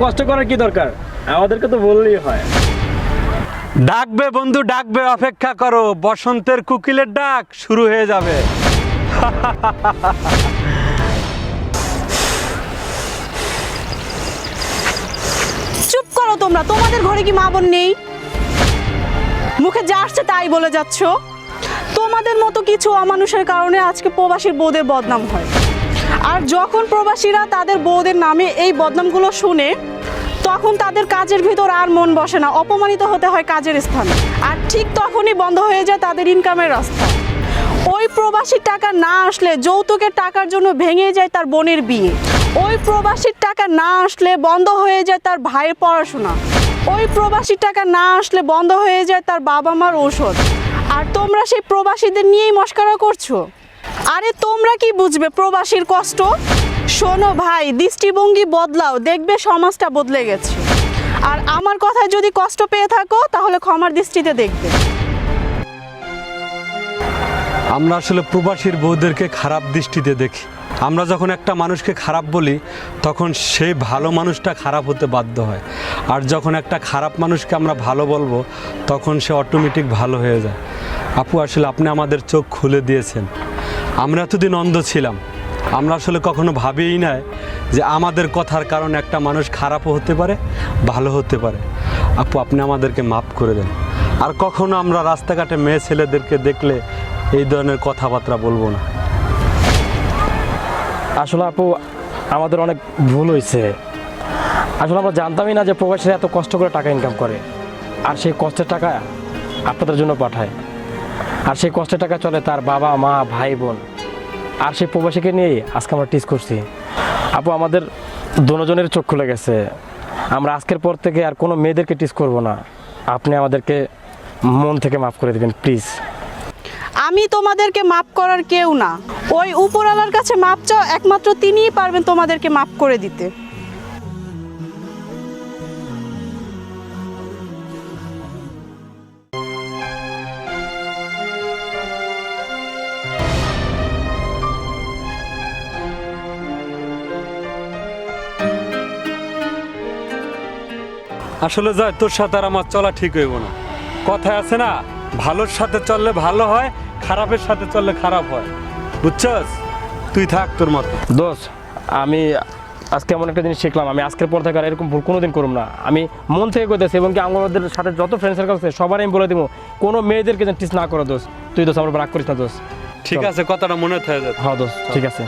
কষ্ট করার কি দরকার, আমাদেরকে তো বললেই হয়। ডাকবে বন্ধু ডাকবে, অপেক্ষা করো, বসন্তের কোকিলের ডাক শুরু হয়ে যাবে। চুপ করো তোমরা, তোমাদের ঘরে কি মা বোন নেই? মুখে যা আসছে তাই বলে যাচ্ছ। তোমাদের মতো কিছু অমানুষের কারণে আজকে প্রবাসীর বউদের বদনাম হয়। আর যখন প্রবাসীরা তাদের বউদের নামে এই বদনামগুলো শুনে, তখন তাদের কাজের ভিতর আর মন বসে না, অপমানিত হতে হয় কাজের স্থানে। আর ঠিক তখনই বন্ধ হয়ে যায় তাদের ইনকামের রাস্তা। ওই প্রবাসীর টাকা না আসলে যৌতুকের টাকার জন্য ভেঙে যায় তার বোনের বিয়ে। ওই প্রবাসীর টাকা না আসলে বন্ধ হয়ে যায় তার ভাইয়ের পড়াশোনা। ওই প্রবাসীর টাকা না আসলে বন্ধ হয়ে যায় তার বাবা মার ঔষধ। আর তোমরা সেই প্রবাসীদের নিয়েই মস্করা করছো। আরে তোমরা কি বুঝবে প্রবাসীর কষ্ট? শোনো ভাই, দৃষ্টিভঙ্গি বদলাও, দেখবে সমাজটা বদলে গেছে। আর আমার কথায় যদি কষ্ট পেয়ে থাকো তাহলে ক্ষমার দৃষ্টিতে দেখবে। আমরা আসলে প্রবাসীর বউদেরকে খারাপ দৃষ্টিতে দেখি। আমরা যখন একটা মানুষকে খারাপ বলি তখন সেই ভালো মানুষটা খারাপ হতে বাধ্য হয়, আর যখন একটা খারাপ মানুষকে আমরা ভালো বলবো তখন সে অটোমেটিক ভালো হয়ে যায়। আপু আসলে আপনি আমাদের চোখ খুলে দিয়েছেন। আমরা এতদিন অন্ধ ছিলাম, আমরা আসলে কখনো ভাবিই নাই যে আমাদের কথার কারণে একটা মানুষ খারাপও হতে পারে, ভালো হতে পারে। আপু আপনি আমাদেরকে মাফ করে দেন, আর কখনো আমরা রাস্তাঘাটে মেয়ে ছেলেদেরকে দেখলে এই ধরনের কথাবার্তা বলবো না। আসলে আপু আমাদের অনেক ভুল হয়েছে। আসলে আমরা জানতামই না যে প্রবাসীরা এত কষ্ট করে টাকা ইনকাম করে, আর সেই কষ্টের টাকা আপনাদের জন্য পাঠায়। আর সেই কষ্টের টাকা চলে তার বাবা মা ভাই বোন। আর সেই প্রবাসীকে নিয়েই আজকে আমরা টিজ করছি। আপু আমাদের দুজনের চোখ খুলে গেছে। আমরা আজকের পর থেকে আর কোনো মেয়েদেরকে টিজ করব না। আপনি আমাদেরকে মন থেকে মাফ করে দেবেন প্লিজ। আমি তোমাদেরকে মাফ করার কেউ না। ওই উপরওয়ালার কাছে মাপ চাও, একমাত্র তিনিই পারবেন তোমাদেরকে মাফ করে দিতে। আসলে যায় তোর সাথে আর আমার চলা ঠিক হইব না। কথায় আছে না, ভালোর সাথে চললে ভালো হয়, খারাপের সাথে চললে খারাপ হয়। বুঝছস? তুই থাক তোর মতো। দোষ, আমি আজকে এমন একটা জিনিস শিখলাম, আমি আজকের পর থেকে আর এরকম ভুল কোনোদিন করব না। আমি মন থেকে করতেছি, এবং কি আমাদের সাথে যত ফ্রেন্ড সার্কেল আছে সবার আমি বলে দেবো কোনো মেয়েদেরকে যেন টিস না করো। দোষ তুই দোষ আমার রাগ করিস না। দোষ ঠিক আছে, কথাটা মনে থাকে। হ্যাঁ দোষ ঠিক আছে।